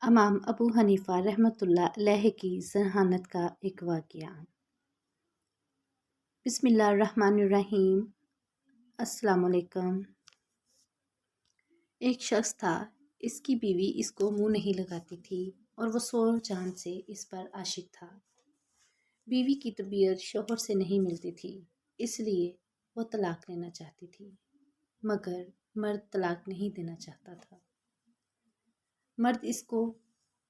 امام ابو حنیفہ رحمۃ اللہ علیہ کی ذہانت کا ایک واقعہ۔ بسم اللہ الرحمن الرحیم۔ السلام علیکم۔ ایک شخص تھا، اس کی بیوی اس کو منہ نہیں لگاتی تھی اور وہ سو جان سے اس پر عاشق تھا۔ بیوی کی طبیعت شوہر سے نہیں ملتی تھی، اس لیے وہ طلاق لینا چاہتی تھی، مگر مرد طلاق نہیں دینا چاہتا تھا۔ مرد اس کو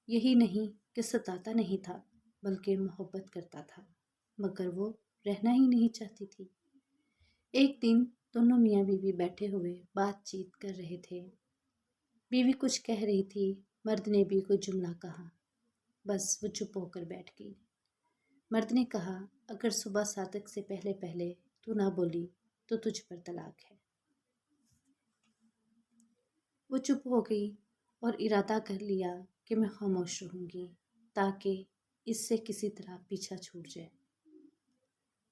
یہی نہیں کہ ستاتا نہیں تھا بلکہ محبت کرتا تھا، مگر وہ رہنا ہی نہیں چاہتی تھی۔ ایک دن دونوں میاں بیوی بیٹھے ہوئے بات چیت کر رہے تھے۔ بیوی کچھ کہہ رہی تھی، مرد نے بھی کوئی جملہ کہا، بس وہ چپ ہو کر بیٹھ گئی۔ مرد نے کہا، اگر صبح صادق سے پہلے تو نہ بولی تو تجھ پر طلاق ہے۔ وہ چپ ہو گئی اور ارادہ کر لیا کہ میں خاموش رہوں گی تاکہ اس سے کسی طرح پیچھا چھوٹ جائے۔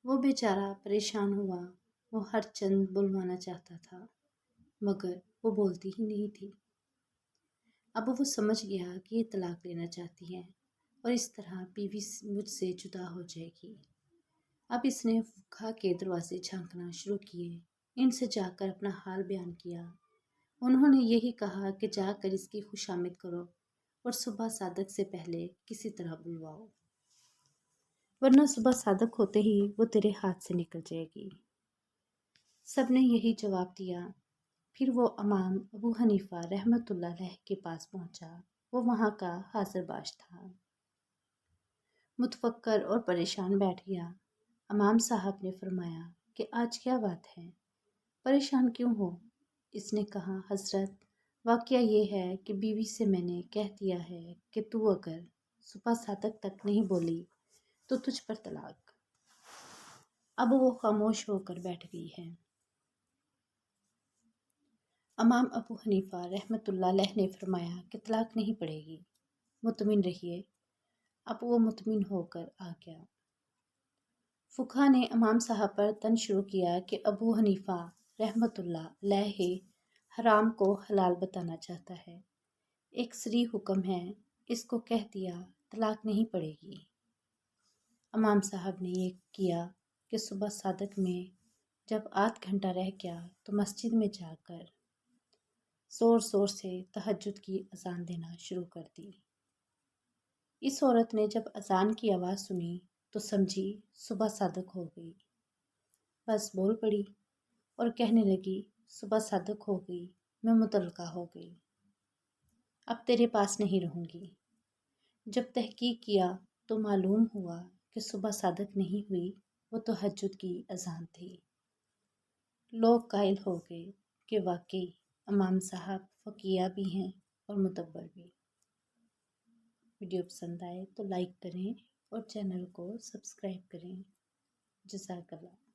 وہ بیچارہ پریشان ہوا، وہ ہر چند بلوانا چاہتا تھا مگر وہ بولتی ہی نہیں تھی۔ اب وہ سمجھ گیا کہ یہ طلاق لینا چاہتی ہے اور اس طرح بیوی مجھ سے جدا ہو جائے گی۔ اب اس نے کھا کے دروازے جھانکنا شروع کیے، ان سے جا کر اپنا حال بیان کیا۔ انہوں نے یہی کہا کہ جا کر اس کی خوشامد کرو اور صبح صادق سے پہلے کسی طرح بلواؤ، ورنہ صبح صادق ہوتے ہی وہ تیرے ہاتھ سے نکل جائے گی۔ سب نے یہی جواب دیا۔ پھر وہ امام ابو حنیفہ رحمۃ اللہ علیہ کے پاس پہنچا۔ وہ وہاں کا حاضر باش تھا، متفکر اور پریشان بیٹھ گیا۔ امام صاحب نے فرمایا کہ آج کیا بات ہے، پریشان کیوں ہو؟ اس نے کہا، حضرت، واقعہ یہ ہے کہ بیوی سے میں نے کہہ دیا ہے کہ تو اگر صبح صادق تک نہیں بولی تو تجھ پر طلاق۔ اب وہ خاموش ہو کر بیٹھ گئی ہے۔ امام ابو حنیفہ رحمۃ اللہ علیہ نے فرمایا کہ طلاق نہیں پڑے گی، مطمئن رہیے۔ اب وہ مطمئن ہو کر آ گیا۔ فقہا نے امام صاحب پر طعن شروع کیا کہ ابو حنیفہ رحمۃ اللہ علیہ حرام کو حلال بتانا چاہتا ہے، ایک صریح حکم ہے، اس کو کہہ دیا طلاق نہیں پڑے گی۔ امام صاحب نے یہ کیا کہ صبح صادق میں جب آدھ گھنٹہ رہ گیا تو مسجد میں جا کر زور سے تہجد کی اذان دینا شروع کر دی۔ اس عورت نے جب اذان کی آواز سنی تو سمجھی صبح صادق ہو گئی، بس بول پڑی اور کہنے لگی، صبح صادق ہو گئی، میں مطلقہ ہو گئی، اب تیرے پاس نہیں رہوں گی۔ جب تحقیق کیا تو معلوم ہوا کہ صبح صادق نہیں ہوئی، وہ تہجد کی اذان تھی۔ لوگ قائل ہو گئے کہ واقعی امام صاحب فقیہ بھی ہیں اور متبر بھی۔ ویڈیو پسند آئے تو لائک کریں اور چینل کو سبسکرائب کریں۔ جزاک اللہ۔